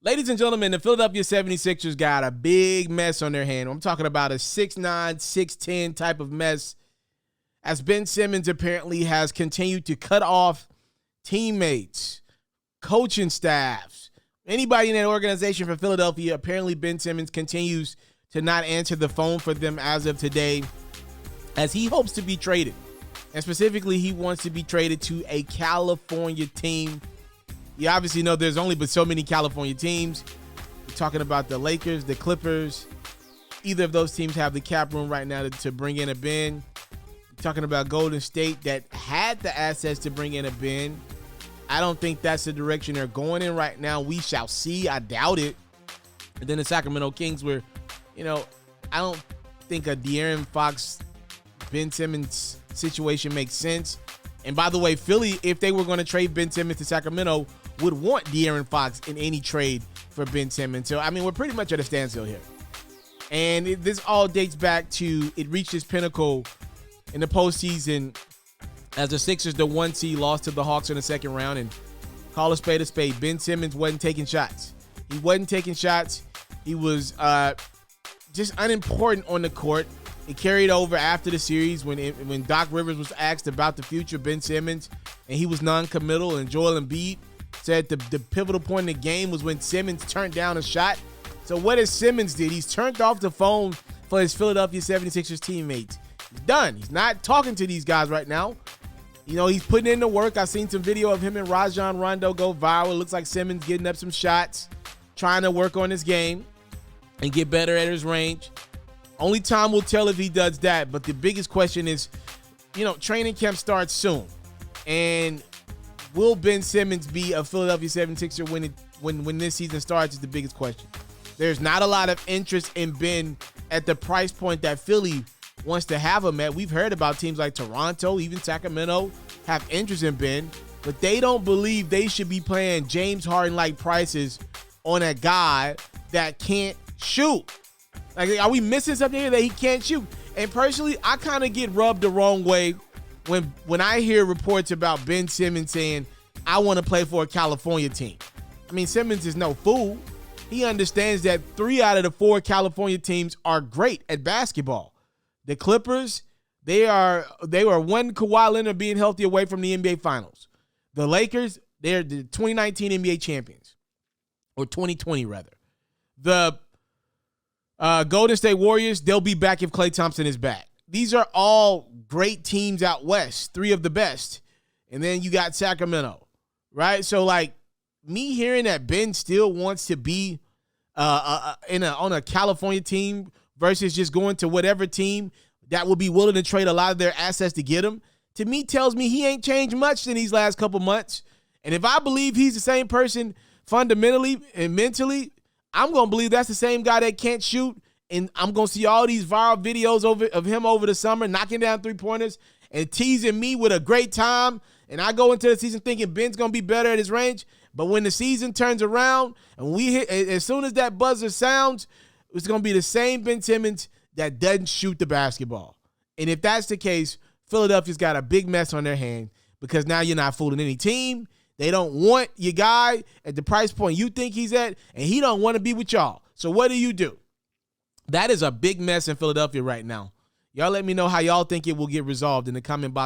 Ladies and gentlemen, the Philadelphia 76ers got a big mess on their hand. I'm talking about a 6'9", 6'10" type of mess, as Ben Simmons apparently has continued to cut off teammates, coaching staffs, anybody in that organization for Philadelphia. Apparently Ben Simmons continues to not answer the phone for them as of today, as he hopes to be traded. And specifically, he wants to be traded to a California team. You obviously know there's only but so many California teams. We're talking about the Lakers, the Clippers. Either of those teams have the cap room right now to bring in a Ben. We're talking about Golden State that had the assets to bring in a Ben. I don't think that's the direction they're going in right now. We shall see. I doubt it. And then the Sacramento Kings were, I don't think a De'Aaron Fox, Ben Simmons situation makes sense. And by the way, Philly, if they were going to trade Ben Simmons to Sacramento, would want De'Aaron Fox in any trade for Ben Simmons. So, we're pretty much at a standstill here. And this all dates back to it reached its pinnacle in the postseason as the Sixers, the 1 seed, lost to the Hawks in the second round. And call a spade a spade. Ben Simmons wasn't taking shots. He wasn't taking shots. He was just unimportant on the court. It carried over after the series when Doc Rivers was asked about the future of Ben Simmons, and he was non-committal, and Joel Embiid said the pivotal point in the game was when Simmons turned down a shot. So what has Simmons did? He's turned off the phone for his Philadelphia 76ers teammates. He's done. He's not talking to these guys right now. He's putting in the work. I've seen some video of him and Rajon Rondo go viral. It looks like Simmons getting up some shots, trying to work on his game and get better at his range. Only time will tell if he does that. But the biggest question is, training camp starts soon. And will Ben Simmons be a Philadelphia 76er when this season starts is the biggest question. There's not a lot of interest in Ben at the price point that Philly wants to have him at. We've heard about teams like Toronto, even Sacramento, have interest in Ben. But they don't believe they should be paying James Harden-like prices on a guy that can't shoot. Like, are we missing something here that he can't shoot? And personally, I kind of get rubbed the wrong way when I hear reports about Ben Simmons saying, I want to play for a California team. Simmons is no fool. He understands that 3 out of the 4 California teams are great at basketball. The Clippers, they were one Kawhi Leonard being healthy away from the NBA Finals. The Lakers, they're the 2019 NBA champions, or 2020 rather. The Golden State Warriors, they'll be back if Klay Thompson is back. These are all great teams out west, 3 of the best. And then you got Sacramento, right? So, me hearing that Ben still wants to be on a California team versus just going to whatever team that will be willing to trade a lot of their assets to get him, to me tells me he ain't changed much in these last couple months. And if I believe he's the same person fundamentally and mentally, I'm going to believe that's the same guy that can't shoot. And I'm going to see all these viral videos of him over the summer knocking down 3-pointers and teasing me with a great time. And I go into the season thinking Ben's going to be better at his range. But when the season turns around and we hit, as soon as that buzzer sounds, it's going to be the same Ben Simmons that doesn't shoot the basketball. And if that's the case, Philadelphia's got a big mess on their hand, because now you're not fooling any team. They don't want your guy at the price point you think he's at, and he don't want to be with y'all. So what do? That is a big mess in Philadelphia right now. Y'all let me know how y'all think it will get resolved in the comment box.